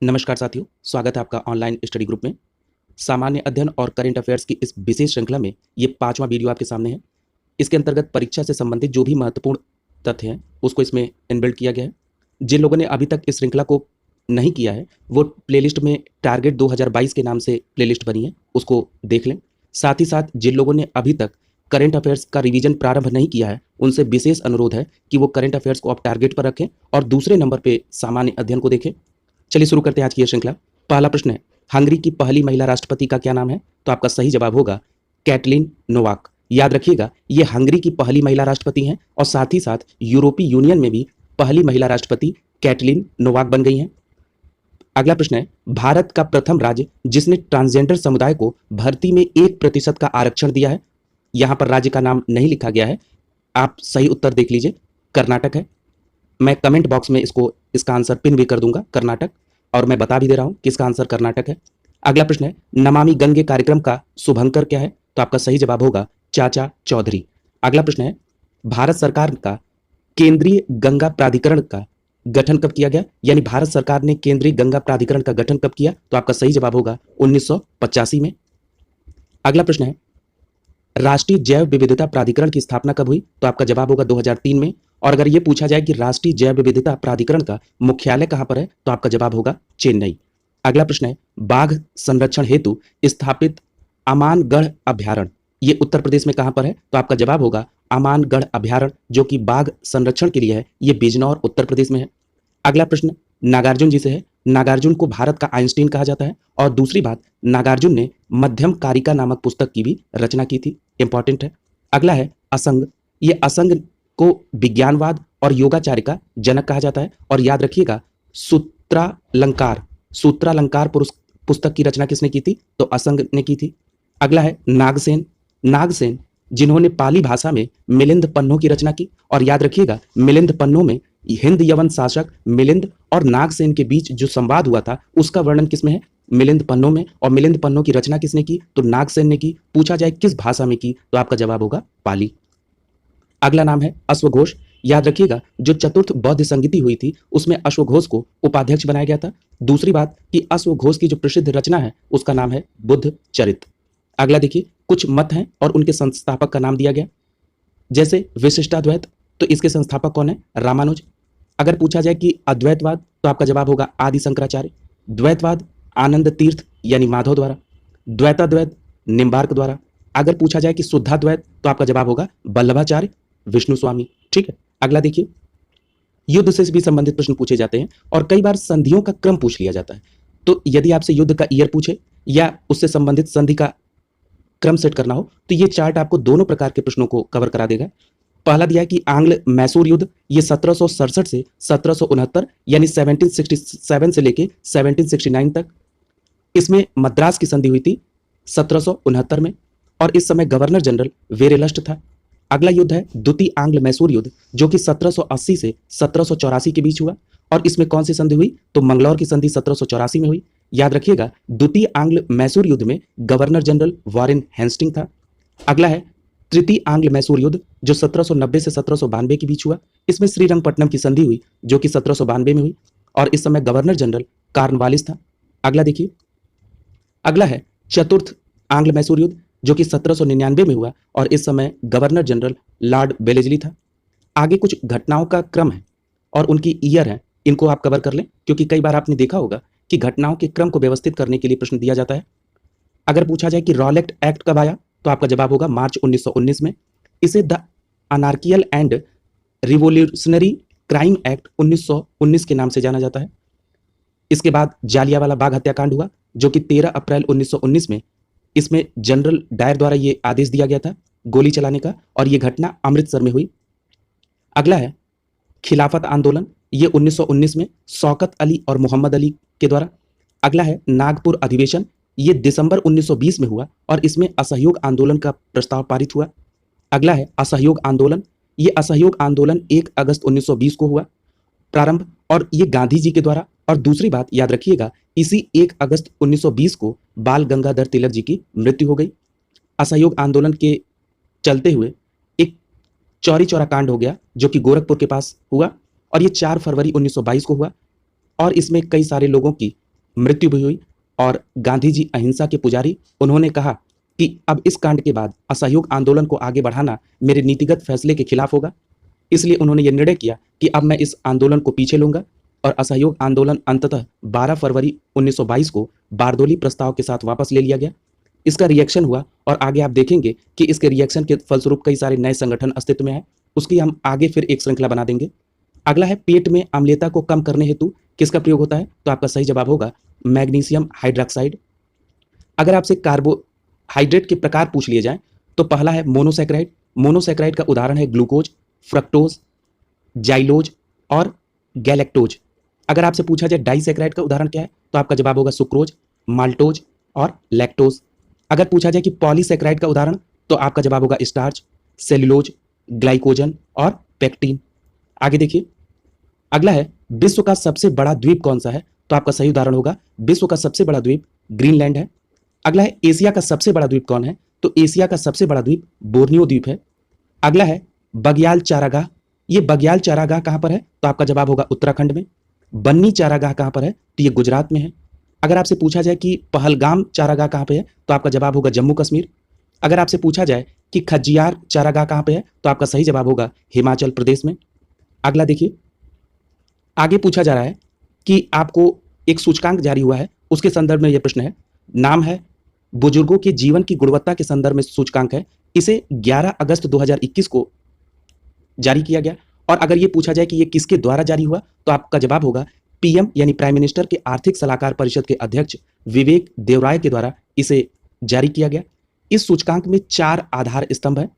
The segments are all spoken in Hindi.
नमस्कार साथियों, स्वागत है आपका ऑनलाइन स्टडी ग्रुप में। सामान्य अध्ययन और करंट अफेयर्स की इस विशेष श्रृंखला में ये 5वां वीडियो आपके सामने है। इसके अंतर्गत परीक्षा से संबंधित जो भी महत्वपूर्ण तथ्य हैं, उसको इसमें इनबिल्ट किया गया है। जिन लोगों ने अभी तक इस श्रृंखला को नहीं किया है, वो प्लेलिस्ट में टारगेट 2022 के नाम से प्लेलिस्ट बनी है, उसको देख लें। साथ ही साथ जिन लोगों ने अभी तक करंट अफेयर्स का रिवीजन प्रारंभ नहीं किया है, उनसे विशेष अनुरोध है कि वो करंट अफेयर्स को आप टारगेट पर रखें और दूसरे नंबर पे सामान्य अध्ययन को देखें। चलिए शुरू करते हैं आज की यह श्रृंखला। पहला प्रश्न है, हंगरी की पहली महिला राष्ट्रपति का क्या नाम है? तो आपका सही जवाब होगा कैटलीन नोवाक। याद रखिएगा, ये हंगरी की पहली महिला राष्ट्रपति हैं और साथ ही साथ यूरोपीय यूनियन में भी पहली महिला राष्ट्रपति कैटलीन नोवाक बन गई हैं। अगला प्रश्न है, भारत का प्रथम राज्य जिसने ट्रांसजेंडर समुदाय को भर्ती में 1% का आरक्षण दिया है। यहां पर राज्य का नाम नहीं लिखा गया है, आप सही उत्तर देख लीजिए, कर्नाटक है। मैं कमेंट बॉक्स में इसका आंसर पिन भी कर दूंगा, कर्नाटक, और मैं बता भी दे रहा हूं कि इसका आंसर कर्नाटक है। अगला प्रश्न है, नमामि गंगे कार्यक्रम का शुभंकर क्या है? तो आपका सही जवाब होगा चाचा चौधरी। अगला प्रश्न है, भारत सरकार का केंद्रीय गंगा प्राधिकरण का गठन कब किया गया? यानी भारत सरकार ने केंद्रीय गंगा प्राधिकरण का गठन कब किया? तो आपका सही जवाब होगा 1985 में। अगला प्रश्न है, राष्ट्रीय जैव विविधता प्राधिकरण की स्थापना कब हुई? तो आपका जवाब होगा 2003 में। और अगर यह पूछा जाए कि राष्ट्रीय जैव विविधता प्राधिकरण का मुख्यालय कहां पर है, तो आपका जवाब होगा चेन्नई। अगला प्रश्न है, बाघ संरक्षण हेतु स्थापित अमानगढ़ अभ्यारण्य ये उत्तर प्रदेश में कहां पर है? तो आपका जवाब होगा अमानगढ़ अभ्यारण्य, जो कि बाघ संरक्षण के लिए है, यह बिजनौर उत्तर प्रदेश में है। अगला प्रश्न नागार्जुन जी से है। नागार्जुन को भारत का आइंस्टीन कहा जाता है। और दूसरी बात, नागार्जुन ने मध्यम कारिका नामक पुस्तक की भी रचना की थी, इंपॉर्टेंट है। अगला है असंग। ये असंग को विज्ञानवाद और योगाचार्य का जनक कहा जाता है। और याद रखिएगा, सूत्रालंकार पुस्तक की रचना किसने की थी? तो असंग ने की थी। अगला है नागसेन। नागसेन जिन्होंने पाली भाषा में मिलिंद पन्नों की रचना की। और याद रखिएगा, मिलिंद पन्नों में हिंद यवन शासक मिलिंद और नागसेन के बीच जो संवाद हुआ था, उसका वर्णन किसमें है? मिलिंद पन्नों में। और मिलिंद पन्नों की रचना किसने की? तो नागसेन ने की। पूछा जाए किस भाषा में की, तो आपका जवाब होगा पाली। अगला नाम है अश्वघोष। याद रखिएगा, जो चतुर्थ बौद्ध संगीति हुई थी, उसमें अश्वघोष को उपाध्यक्ष बनाया गया था। दूसरी बात कि अश्वघोष की जो प्रसिद्ध रचना है, उसका नाम है बुद्ध चरित। अगला देखिए, कुछ मत हैं और उनके संस्थापक का नाम दिया गया, जैसे विशिष्टाद्वैत, तो इसके संस्थापक कौन है? रामानुज। अगर पूछा जाए कि अद्वैतवाद, तो आपका जवाब होगा आदि शंकराचार्य। द्वैतवाद आनंद तीर्थ यानी माधव द्वारा। द्वैताद्वैत निम्बार्क द्वारा। अगर पूछा जाए कि शुद्धाद्वैत, तो आपका जवाब होगा वल्लभाचार्य विष्णु स्वामी। ठीक है, अगला देखिए, युद्ध से भी संबंधित प्रश्न पूछे जाते हैं और कई बार संधियों का क्रम पूछ लिया जाता है। तो यदि आपसे युद्ध का ईयर पूछे या उससे संबंधित संधि का क्रम सेट करना हो, तो ये चार्ट आपको दोनों प्रकार के प्रश्नों को कवर करा देगा। पहला दिया है कि आंग्ल मैसूर युद्ध, ये 1767 से 1769 यानी 1767 से लेके 1769 तक। इसमें मद्रास की संधि हुई थी 1769 में और इस समय गवर्नर जनरल वेरेलस्ट था। अगला युद्ध है द्वितीय आंग्ल मैसूर युद्ध, जो कि 1780 से 1784 के बीच हुआ। और इसमें कौन सी संधि हुई? तो मंगलौर की संधि 1784 में हुई। याद रखिएगा, द्वितीय आंग्ल मैसूर युद्ध में गवर्नर जनरल वॉरेन हेस्टिंग था। अगला है तृतीय आंग्ल मैसूर युद्ध, जो 1790 से 1792 के बीच हुआ। इसमें श्रीरंगपट्टनम की संधि हुई, जो कि 1792 में हुई और इस समय गवर्नर जनरल कॉर्नवालिस था। अगला देखिए, अगला है चतुर्थ आंग्ल मैसूर युद्ध, जो कि 1799 में हुआ और इस समय गवर्नर जनरल लॉर्ड वेलेस्ली था। आगे कुछ घटनाओं का क्रम है और उनकी ईयर है, इनको आप कवर कर लें, क्योंकि कई बार आपने देखा होगा कि घटनाओं के क्रम को व्यवस्थित करने के लिए प्रश्न दिया जाता है। अगर पूछा जाए कि रॉलेट एक्ट कब आया, तो आपका जवाब होगा मार्च 1919 में। इसे the anarchical and revolutionary crime act 1919 के नाम से जाना जाता है। इसके बाद जालियांवाला बाग हत्याकांड हुआ, जो कि 13 अप्रैल 1919 में, इसमें जनरल डायर द्वारा ये आदेश दिया गया था गोली चलाने का, और ये घटना अमृतसर में हुई। अगला है खिलाफत आंदोलन, ये 1919 में शौकत अली और मोहम्मद अली के द्वारा। अगला है नागपुर अधिवेशन, ये दिसंबर 1920 में हुआ और इसमें असहयोग आंदोलन का प्रस्ताव पारित हुआ। अगला है असहयोग आंदोलन, ये असहयोग आंदोलन 1 अगस्त 1920 को हुआ प्रारंभ, और ये गांधी जी के द्वारा। और दूसरी बात याद रखिएगा, इसी 1 अगस्त 1920 को बाल गंगाधर तिलक जी की मृत्यु हो गई। असहयोग आंदोलन के चलते हुए एक चौरी चौरा कांड हो गया, जो कि गोरखपुर के पास हुआ और ये 4 फरवरी 1922 को हुआ और इसमें कई सारे लोगों की मृत्यु भी हुई और गांधी जी अहिंसा के पुजारी। उन्होंने कहा कि अब इस कांड के बाद असहयोग आंदोलन को आगे बढ़ाना मेरे नीतिगत फैसले के खिलाफ होगा। इसलिए उन्होंने ये निर्णय किया कि अब मैं इस आंदोलन को पीछे लूंगा और असहयोग आंदोलन अंततः 12 फरवरी 1922 को बारदोली प्रस्ताव के साथ वापस ले लिया गया। इसका रिएक्शन हुआ और आगे आप देखेंगे कि इसके रिएक्शन के फलस्वरूप कई सारे नए संगठन अस्तित्व में हैं। उसकी हम आगे फिर एक श्रृंखला बना देंगे। अगला है पेट में अम्लता को कम करने हेतु किसका प्रयोग होता है? तो आपका सही जवाब होगा मैग्नीशियम हाइड्रोक्साइड। अगर आपसे कार्बोहाइड्रेट के प्रकार पूछ लिए जाए तो पहला है मोनोसैकेराइड। मोनोसैकेराइड का उदाहरण है ग्लूकोज, फ्रक्टोज, जाइलोज और गैलेक्टोज। अगर आपसे पूछा जाए डाइसैकेराइड का उदाहरण क्या है तो आपका जवाब होगा सुक्रोज, माल्टोज और लैक्टोज। अगर पूछा जाए कि पॉलीसैकेराइड का उदाहरण तो आपका जवाब होगा स्टार्च, सेल्यूलोज, ग्लाइकोजन और पेक्टिन। आगे देखिए, अगला है विश्व का सबसे बड़ा द्वीप कौन सा है? तो आपका सही उदाहरण होगा विश्व का सबसे बड़ा द्वीप ग्रीनलैंड है। अगला है एशिया का सबसे बड़ा द्वीप कौन है? तो एशिया का सबसे बड़ा द्वीप बोर्नियो द्वीप है। अगला है बग्याल चारागाह। ये बग्याल चारागाह कहां पर है? तो आपका जवाब होगा उत्तराखंड में। बन्नी चारागाह कहां पर है? तो ये गुजरात में है। अगर आपसे पूछा जाए कि पहलगाम चारागाह कहां पे है तो आपका जवाब होगा जम्मू कश्मीर। अगर आपसे पूछा जाए कि खज्जियार चारागाह कहां पे है तो आपका सही जवाब होगा हिमाचल प्रदेश में। अगला देखिए, आगे पूछा जा रहा है कि आपको एक सूचकांक जारी हुआ है, उसके संदर्भ में यह प्रश्न है। नाम है बुजुर्गों के जीवन की गुणवत्ता के संदर्भ में सूचकांक है। इसे 11 अगस्त 2021 को जारी किया गया। और अगर ये पूछा जाए कि ये किसके द्वारा जारी हुआ तो आपका जवाब होगा पीएम यानी प्राइम मिनिस्टर के आर्थिक सलाहकार परिषद के अध्यक्ष विवेक देवराय के द्वारा इसे जारी किया गया। इस सूचकांक में 4 आधार स्तंभ है।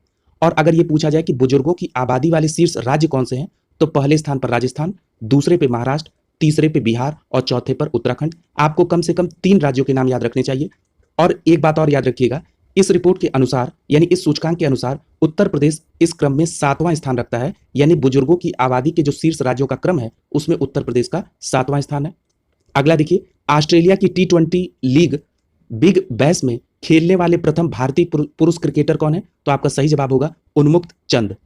और अगर ये पूछा जाए कि बुजुर्गों की आबादी वाले शीर्ष राज्य कौन से हैं तो पहले स्थान पर राजस्थान, दूसरे पे महाराष्ट्र, तीसरे पे बिहार और चौथे पर उत्तराखंड। आपको कम से कम 3 राज्यों के नाम याद रखने चाहिए। और एक बात और याद रखिएगा, इस रिपोर्ट के अनुसार यानी इस सूचकांक के अनुसार उत्तर प्रदेश इस क्रम में 7वां स्थान रखता है। यानी बुजुर्गों की आबादी के जो शीर्ष राज्यों का क्रम है उसमें उत्तर प्रदेश का 7वां स्थान है। अगला देखिए, ऑस्ट्रेलिया की T20 लीग बिग बैश में खेलने वाले प्रथम भारतीय पुरुष क्रिकेटर कौन है? तो आपका सही जवाब होगा उन्मुक्त चंद।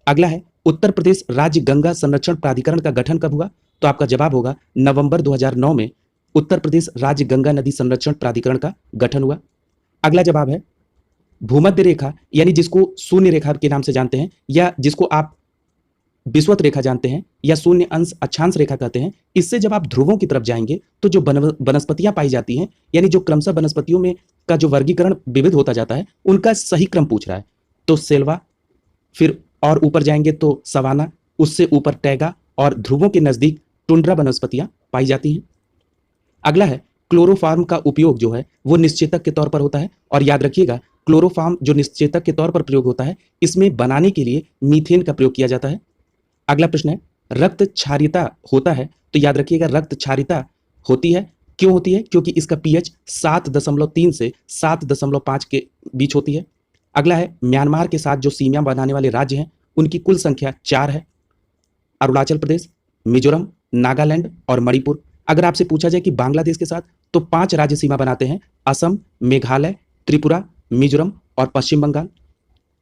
अगला है उत्तर प्रदेश राज्य गंगा संरक्षण प्राधिकरण का गठन कब हुआ? तो आपका जवाब होगा नवंबर 2009 में उत्तर प्रदेश राज्य गंगा नदी संरक्षण प्राधिकरण का गठन हुआ। अगला जवाब है भूमध्य रेखा यानी जिसको शून्य रेखा के नाम से जानते हैं या जिसको आप विषुवत रेखा जानते हैं या शून्य अंश अक्षांश रेखा कहते हैं। इससे जब आप ध्रुवों की तरफ जाएंगे तो जो वनस्पतियां पाई जाती हैं यानी जो क्रमशः वनस्पतियों में का जो वर्गीकरण विविध होता जाता है उनका सही क्रम पूछ रहा है। तो सेल्वा, फिर और ऊपर जाएंगे तो सवाना, उससे ऊपर टैगा और ध्रुवों के नजदीक टुंड्रा वनस्पतियां पाई जाती हैं। अगला है क्लोरोफार्म का उपयोग जो है वो निश्चेतक के तौर पर होता है। और याद रखिएगा क्लोरोफार्म जो निश्चेतक के तौर पर प्रयोग होता है इसमें बनाने के लिए मीथेन का प्रयोग किया जाता है। अगला प्रश्न है रक्त क्षारीयता होता है। तो याद रखिएगा रक्त क्षारीयता होती है। क्यों होती है? क्योंकि इसका पीएच 7.3 से 7.5 के बीच होती है। अगला है म्यांमार के साथ जो सीमा बनाने वाले राज्य हैं उनकी कुल संख्या 4 है। अरुणाचल प्रदेश, मिजोरम, नागालैंड और मणिपुर। अगर आपसे पूछा जाए कि बांग्लादेश के साथ तो 5 राज्य सीमा बनाते हैं, असम, मेघालय, त्रिपुरा, मिजोरम और पश्चिम बंगाल।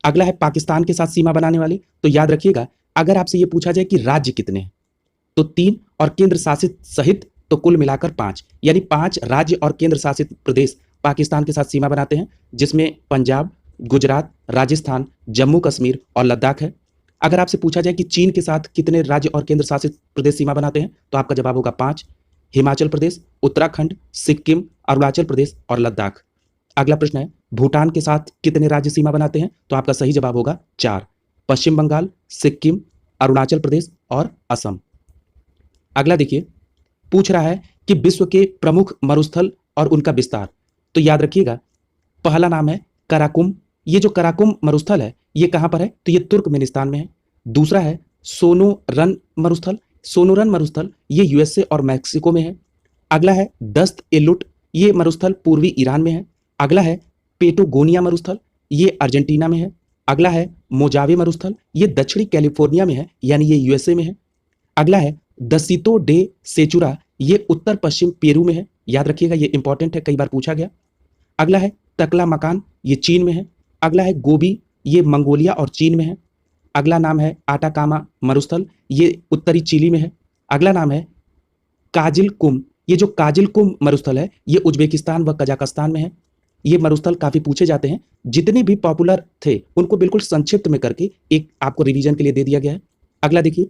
अगला है पाकिस्तान के साथ सीमा बनाने वाले। तो याद रखिएगा अगर आपसे यह पूछा जाए कि राज्य कितने हैं तो 3 और केंद्र शासित सहित तो कुल मिलाकर 5 यानी 5 राज्य और केंद्र शासित प्रदेश पाकिस्तान के साथ सीमा बनाते हैं, जिसमें पंजाब, गुजरात, राजस्थान, जम्मू कश्मीर और लद्दाख है। अगर आपसे पूछा जाए कि चीन के साथ कितने राज्य और केंद्र शासित प्रदेश सीमा बनाते हैं तो आपका जवाब होगा 5, हिमाचल प्रदेश, उत्तराखंड, सिक्किम, अरुणाचल प्रदेश और लद्दाख। अगला प्रश्न है भूटान के साथ कितने राज्य सीमा बनाते हैं? तो आपका सही जवाब होगा 4, पश्चिम बंगाल, सिक्किम, अरुणाचल प्रदेश और असम। अगला देखिए, पूछ रहा है कि विश्व के प्रमुख मरुस्थल और उनका विस्तार। तो याद रखिएगा पहला नाम है कराकुम। ये जो कराकुम मरुस्थल है ये कहां पर है? तो ये तुर्कमेनिस्तान में है। दूसरा है सोनोरन मरुस्थल। सोनोरन मरुस्थल ये यूएसए और मैक्सिको में है। अगला है दस्त एलुट, ये मरुस्थल पूर्वी ईरान में है। अगला है पेटोगोनिया मरुस्थल, ये अर्जेंटीना में है। अगला है मोजावे मरुस्थल, ये दक्षिणी कैलिफोर्निया में है यानी ये यूएसए में है। अगला है दसितो डे सेचुरा, ये उत्तर पश्चिम पेरू में है। याद रखिएगा ये इंपॉर्टेंट है, कई बार पूछा गया। अगला है तकला मकान, ये चीन में है। अगला है गोबी, ये मंगोलिया और चीन में है। अगला नाम है आटाकामा मरुस्थल, ये उत्तरी चिली में है। अगला नाम है काजिल कुम, ये जो काजिलकुम मरुस्थल है ये उज्बेकिस्तान व कजाकिस्तान में है। ये मरुस्थल काफी पूछे जाते हैं, जितने भी पॉपुलर थे उनको बिल्कुल संक्षिप्त में करके एक आपको रिवीजन के लिए दे दिया गया है। अगला देखिए,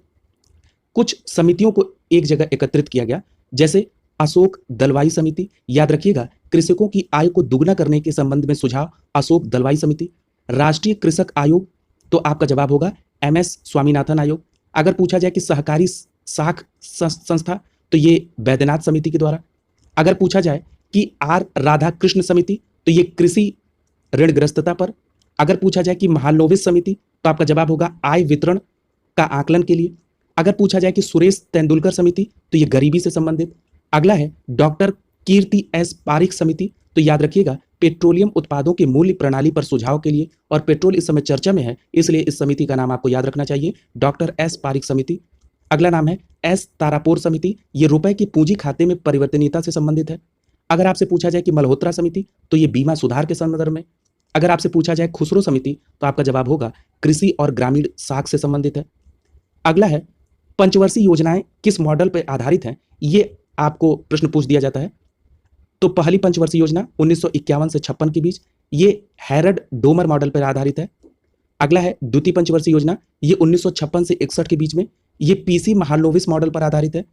कुछ समितियों को एक जगह एकत्रित किया गया, जैसे अशोक दलवाई समिति, याद रखिएगा कृषकों की आय को दुगना करने के संबंध में सुझाव, अशोक दलवाई समिति। राष्ट्रीय कृषक आयोग, तो आपका जवाब होगा MS स्वामीनाथन आयोग। अगर पूछा जाए कि सहकारी साख संस्था, तो ये बैद्यनाथ समिति के द्वारा। अगर पूछा जाए कि R राधाकृष्ण समिति, तो ये कृषि ऋणग्रस्तता पर। अगर पूछा जाए कि महालनोबिस समिति, तो आपका जवाब होगा आय वितरण का आकलन के लिए। अगर पूछा जाए कि सुरेश तेंदुलकर समिति, तो ये गरीबी से संबंधित। अगला है डॉक्टर कीर्ति S पारिख समिति, तो याद रखिएगा पेट्रोलियम उत्पादों के मूल्य प्रणाली पर सुझाव के लिए, और पेट्रोल इस समय चर्चा में है, इसलिए इस समिति का नाम आपको याद रखना चाहिए, डॉक्टर S पारिख समिति। अगला नाम है S तारापोर समिति, ये रुपए की पूंजी खाते में परिवर्तनीयता से संबंधित है। अगर आपसे पूछा जाए कि मल्होत्रा समिति, तो ये बीमा सुधार के संदर्भ में। अगर आपसे पूछा जाए खुसरो समिति, तो आपका जवाब होगा कृषि और ग्रामीण साख से संबंधित है। अगला है पंचवर्षीय योजनाएं किस मॉडल पर आधारित हैं, ये आपको प्रश्न पूछ दिया जाता है। तो पहली पंचवर्षीय योजना 1951 से 56 के बीच, ये हैरड डोमर मॉडल पर आधारित है। अगला है द्वितीय पंचवर्षीय योजना, ये 1956 से 61 के बीच में, ये PC महालनोबिस मॉडल पर आधारित है।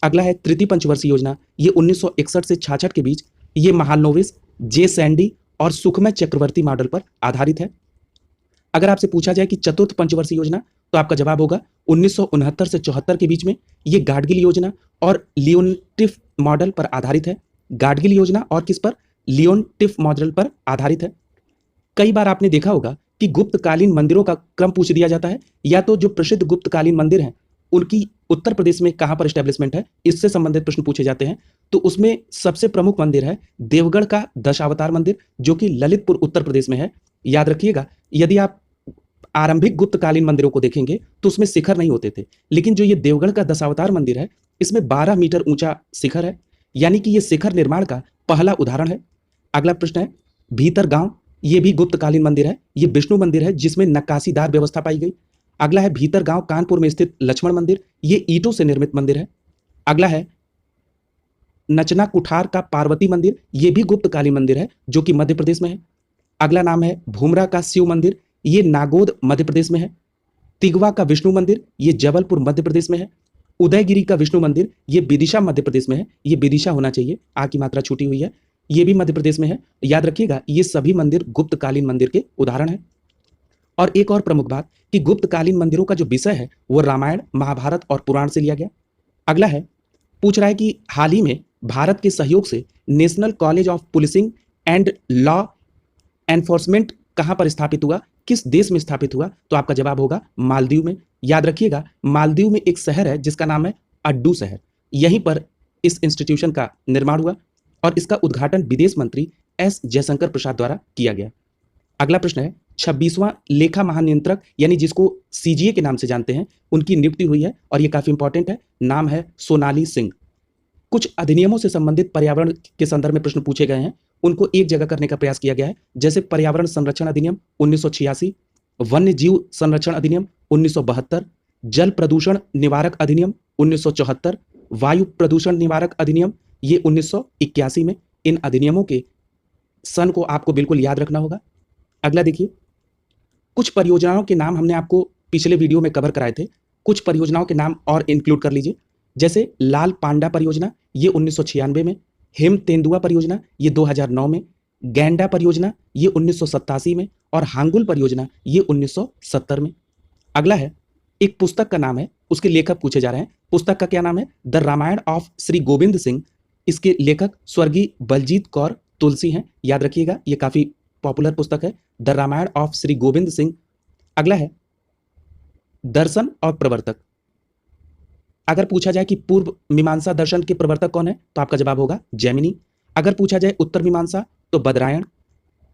अगला है तृतीय पंचवर्षीय योजना, ये 1961 से 66 के बीच, ये महालनोबिस, J सैंडी और सुखमय चक्रवर्ती मॉडल पर आधारित है। अगर आपसे पूछा जाए कि चतुर्थ पंचवर्षीय योजना, तो आपका जवाब होगा 1969 से 74 के बीच में, ये गाडगिल योजना और लियोनटिफ मॉडल पर आधारित है। गाडगिल योजना और किस पर, लियोनटिफ मॉडल पर आधारित है। कई बार आपने देखा होगा कि गुप्तकालीन मंदिरों का क्रम पूछ दिया जाता है, या तो जो प्रसिद्ध गुप्तकालीन मंदिर हैं उनकी उत्तर प्रदेश में कहां पर एस्टेब्लिशमेंट है, इससे संबंधित प्रश्न पूछे जाते हैं। तो उसमें सबसे प्रमुख मंदिर है देवगढ़ का दशावतार मंदिर, जो कि ललितपुर उत्तर प्रदेश में है। याद रखिएगा, यदि आप आरंभिक गुप्तकालीन मंदिरों को देखेंगे तो उसमें शिखर नहीं होते थे, लेकिन जो ये देवगढ़ का दशावतार मंदिर है इसमें 12 मीटर ऊंचा शिखर है, यानी कि ये शिखर निर्माण का पहला उदाहरण है। अगला प्रश्न है भीतर गांव, ये भी गुप्तकालीन मंदिर है, ये विष्णु मंदिर है जिसमें नक्काशीदार व्यवस्था पाई गई। अगला है भीतर गांव कानपुर में स्थित लक्ष्मण मंदिर, ये ईंटों से निर्मित मंदिर है। अगला है नचना कुठार का पार्वती मंदिर, ये भी गुप्तकालीन मंदिर है जो कि मध्य प्रदेश में है। अगला नाम है भूमरा का शिव मंदिर, ये नागौद मध्य प्रदेश में है। तिगवा का विष्णु मंदिर, ये जबलपुर मध्य प्रदेश में है। उदयगिरी का विष्णु मंदिर, ये विदिशा मध्य प्रदेश में है, ये विदिशा होना चाहिए, आ की मात्रा छूटी हुई है, ये भी मध्य प्रदेश में है। याद रखिएगा ये सभी मंदिर गुप्तकालीन मंदिर के उदाहरण हैं। और एक और प्रमुख बात कि गुप्तकालीन मंदिरों का जो विषय है वो रामायण, महाभारत और पुराण से लिया गया। अगला है पूछ रहा है कि हाल ही में भारत के सहयोग से national college of policing and law enforcement कहां पर स्थापित हुआ, किस देश में स्थापित हुआ, तो आपका जवाब होगा मालदीव में। याद रखिएगा मालदीव में एक शहर है जिसका नाम है अड्डू शहर, यहीं पर इस इंस्टीट्यूशन का निर्माण हुआ और इसका उद्घाटन विदेश मंत्री S जयशंकर प्रसाद द्वारा किया गया। अगला प्रश्न है 26वां लेखा महानियंत्रक, यानी जिसको CGA के नाम से जानते हैं, उनकी नियुक्ति हुई है और ये काफी इंपॉर्टेंट है, नाम है सोनाली सिंह। कुछ अधिनियमों से संबंधित पर्यावरण के संदर्भ में प्रश्न पूछे गए हैं, उनको एक जगह करने का प्रयास किया गया है, जैसे पर्यावरण संरक्षण अधिनियम 1986, वन्य जीव संरक्षण अधिनियम 1972, जल प्रदूषण निवारक अधिनियम 1974, वायु प्रदूषण निवारक अधिनियम ये 1981 में। इन अधिनियमों के सन को आपको बिल्कुल याद रखना होगा। अगला देखिए, कुछ परियोजनाओं के नाम हमने आपको पिछले वीडियो में कवर कराए थे, कुछ परियोजनाओं के नाम और इंक्लूड कर लीजिए, जैसे लाल पांडा परियोजना ये 1996 में, हेम तेंदुआ परियोजना ये 2009 में, गैंडा परियोजना ये 1987 में और हांगुल परियोजना ये 1970 में। अगला है एक पुस्तक का नाम है, उसके लेखक पूछे जा रहे हैं। पुस्तक का क्या नाम है? The Ramayana of Shri Govind Singh. इसके लेखक स्वर्गीय बलजीत कौर तुलसी हैं, याद रखिएगा ये काफी पॉपुलर पुस्तक है, द रामायण ऑफ श्री गोविंद सिंह। अगला है दर्शन और प्रवर्तक। अगर पूछा जाए कि पूर्व मीमांसा दर्शन के प्रवर्तक कौन है, तो आपका जवाब होगा जैमिनी। अगर पूछा जाए उत्तर मीमांसा तो बदरायण।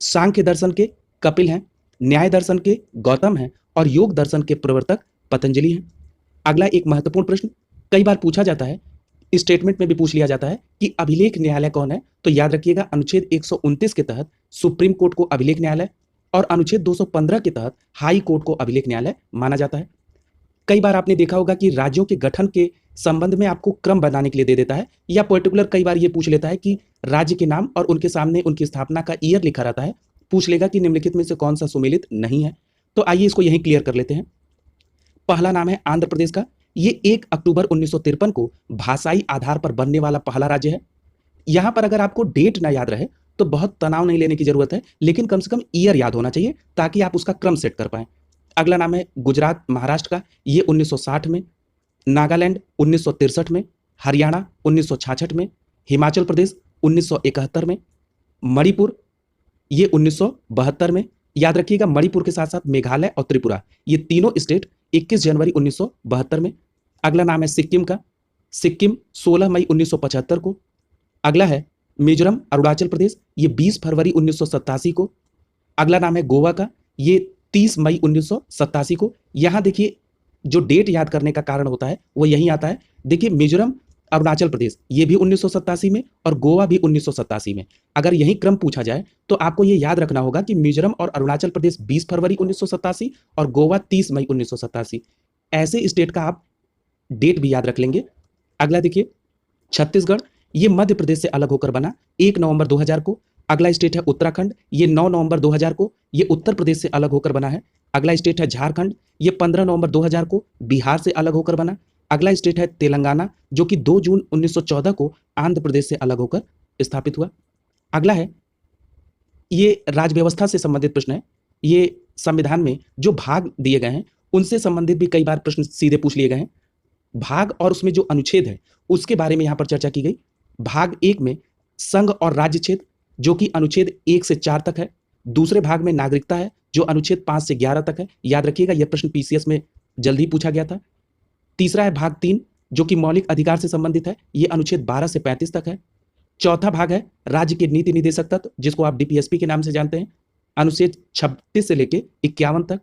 सांख्य दर्शन के कपिल हैं, न्याय दर्शन के गौतम हैं और योग दर्शन के प्रवर्तक पतंजलि हैं। अगला एक महत्वपूर्ण प्रश्न कई बार पूछा जाता है, स्टेटमेंट में भी पूछ लिया जाता है कि अभिलेख न्यायालय कौन है, तो याद रखिएगा अनुच्छेद 129 के तहत सुप्रीम कोर्ट को अभिलेख न्यायालय और अनुच्छेद 215 के तहत हाई कोर्ट को अभिलेख न्यायालय माना जाता है। कई बार आपने देखा होगा कि राज्यों के गठन के संबंध में आपको क्रम बनाने के लिए दे देता है, या पर्टिकुलर कई बार ये पूछ लेता है कि राज्य के नाम और उनके सामने उनकी स्थापना का ईयर लिखा रहता है, पूछ लेगा कि निम्नलिखित में से कौन सा सुमेलित नहीं है। तो आइए इसको यहीं क्लियर कर लेते हैं। पहला नाम है आंध्र प्रदेश का। ये 1 अक्टूबर 1953 को भाषाई आधार पर बनने वाला पहला राज्य है। यहां पर अगर आपको डेट ना याद रहे तो बहुत तनाव नहीं लेने की जरूरत है, लेकिन कम से कम ईयर याद होना चाहिए ताकि आप उसका क्रम सेट कर पाए। अगला नाम है गुजरात महाराष्ट्र का। ये 1960 में, नागालैंड 1963 में, हरियाणा 1966 में, हिमाचल प्रदेश 1971 में, मणिपुर ये 1972 में। याद रखिएगा मणिपुर के साथ साथ मेघालय और त्रिपुरा, ये तीनों स्टेट 21 जनवरी 1972 में। अगला नाम है सिक्किम का। सिक्किम 16 मई 1975 को। अगला है मिजोरम अरुणाचल प्रदेश, ये 20 फरवरी 1987 को। अगला नाम है गोवा का। ये 30 मई 1987 को। यहां देखिए जो डेट याद करने का कारण होता है वो यहीं आता है। देखिए मिजोरम अरुणाचल प्रदेश ये भी 1987 में और गोवा भी 1987 में। अगर यही क्रम पूछा जाए तो आपको ये याद रखना होगा कि मिजोरम और अरुणाचल प्रदेश 20 फरवरी 1987 और गोवा 30 मई 1987। ऐसे स्टेट का आप डेट भी याद रख लेंगे। अगला देखिए छत्तीसगढ़, ये मध्य प्रदेश से अलग होकर बना 1 नवंबर 2000 को। अगला स्टेट है उत्तराखंड, ये 9 नवंबर 2000 को, ये उत्तर प्रदेश से अलग होकर बना है। अगला स्टेट है झारखंड, ये 15 नवंबर 2000 को बिहार से अलग होकर बना। अगला स्टेट है तेलंगाना, जो कि 2 जून 1914 को आंध्र प्रदेश से अलग होकर स्थापित हुआ। अगला है, ये राज्य व्यवस्था से संबंधित प्रश्न है। ये संविधान में जो भाग दिए गए हैं उनसे संबंधित भी कई बार प्रश्न सीधे पूछ लिए गए हैं। भाग और उसमें जो अनुच्छेद है उसके बारे में यहां पर चर्चा की गई। भाग 1 में संघ और राज्य क्षेत्र, जो कि अनुच्छेद 1 से 4 तक है। दूसरे भाग में नागरिकता है, जो अनुच्छेद 5 से 11 तक है। याद रखिएगा यह प्रश्न पीसीएस में जल्दी पूछा गया था। तीसरा है भाग 3, जो कि मौलिक अधिकार से संबंधित है। यह अनुच्छेद 12 से 35 तक है। चौथा भाग है राज्य के नीति निदेशक तत्व, जिसको आप डीपीएसपी के नाम से जानते हैं, अनुच्छेद 36 से लेकर 51 तक।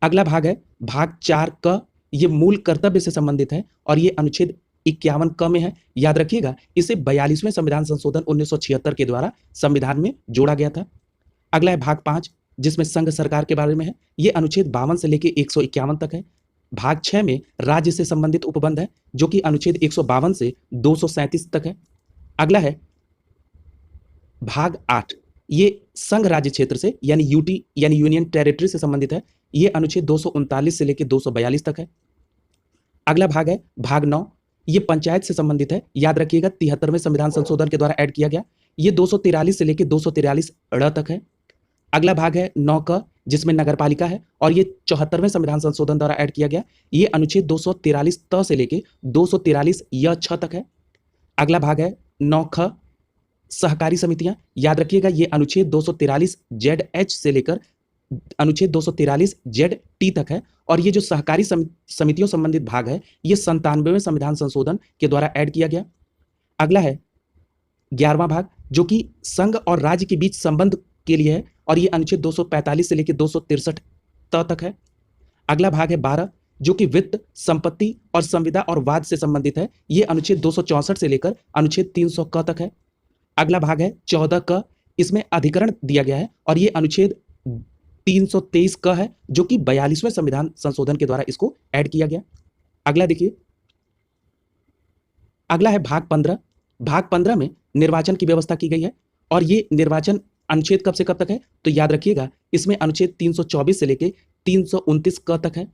अगला भाग है भाग 4 क, ये मूल कर्तव्य से संबंधित है और ये अनुच्छेद 51 क में है। याद रखिएगा इसे 42वें संविधान संशोधन 1976 के द्वारा संविधान में जोड़ा गया था। अगला है भाग 5, जिसमें संघ सरकार के बारे में है। ये अनुच्छेद 52 से लेकर 151 तक है। भाग 6 में राज्य से संबंधित उपबंध है, जो कि अनुच्छेद 152 से 237 तक है। अगला है भाग 8, ये संघ राज्य क्षेत्र से यानी यूटी यानी यूनियन टेरिटरी से संबंधित है। ये अनुच्छेद 239 से लेकर 242 तक है। अगला भाग है भाग 9, ये पंचायत से संबंधित है। याद रखिएगा 73वें संविधान संशोधन के द्वारा ऐड किया गया। ये 243 से लेकर 243 ड़ तक है। अगला भाग है 9 क, जिसमें नगरपालिका है और ये 74वें संविधान संशोधन द्वारा ऐड किया गया। ये अनुच्छेद 243 त से लेकर 243 य छ तक है। अगला भाग है 9 ख, सहकारी समितियां। याद रखिएगा ये अनुच्छेद 243 जेड एच से लेकर अनुच्छेद 243 जेड टी तक है और ये जो सहकारी समितियों संबंधित भाग है ये 97वें संविधान संशोधन के द्वारा ऐड किया गया। अगला है 11वां भाग, जो कि संघ और राज्य के बीच संबंध के लिए है और ये अनुच्छेद 245 से लेकर 263 त तक है। अगला भाग है 12, जो कि वित्त, संपत्ति और संविदा और वाद से संबंधित है। ये अनुच्छेद 264 से लेकर अनुच्छेद 300 क तक है। अगला भाग है 14 क, इसमें अधिकरण दिया गया है और ये अनुच्छेद 323 क है, जो कि 42वें संविधान संशोधन के द्वारा इसको ऐड किया गया। अगला देखिए, अगला है भाग 15। भाग 15 में निर्वाचन की व्यवस्था की गई है और ये निर्वाचन अनुच्छेद कब से कब तक है तो याद रखिएगा इसमें अनुच्छेद 324 से लेकर 329 क तक है।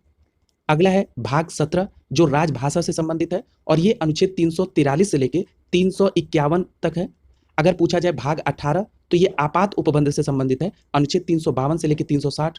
अगला है भाग 17, जो राजभाषा से संबंधित है और ये अनुच्छेद 343 से लेकर 351 तक है। अगर पूछा जाए भाग 18 तो ये आपात उपबंध से संबंधित है, अनुच्छेद 352 से लेकर 360।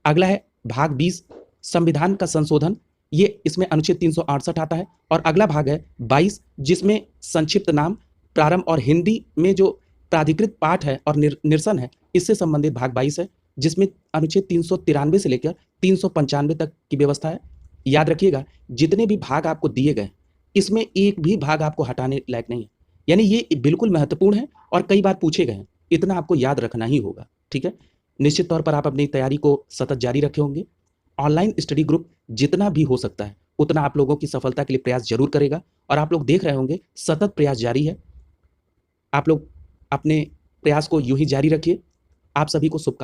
अगला है भाग 20, संविधान का संशोधन, ये इसमें अनुच्छेद 368 आता है। और अगला भाग है 22, जिसमें संक्षिप्त नाम, प्रारंभ और हिंदी में जो प्राधिकृत पाठ है और निरसन है इससे संबंधित भाग 22 है, जिसमें अनुच्छेद 393 से लेकर 395 तक की व्यवस्था है। याद रखिएगा जितने भी भाग आपको दिए गए इसमें एक भी भाग आपको हटाने लायक नहीं है, यानी ये बिल्कुल महत्वपूर्ण है और कई बार पूछे गए हैं, इतना आपको याद रखना ही होगा। ठीक है, निश्चित तौर पर आप अपनी तैयारी को सतत जारी रखे होंगे। ऑनलाइन स्टडी ग्रुप जितना भी हो सकता है उतना आप लोगों की सफलता के लिए प्रयास जरूर करेगा और आप लोग देख रहे होंगे सतत प्रयास जारी है। आप लोग अपने प्रयास को यूं ही जारी रखिए। आप सभी को शुभकामनाएं।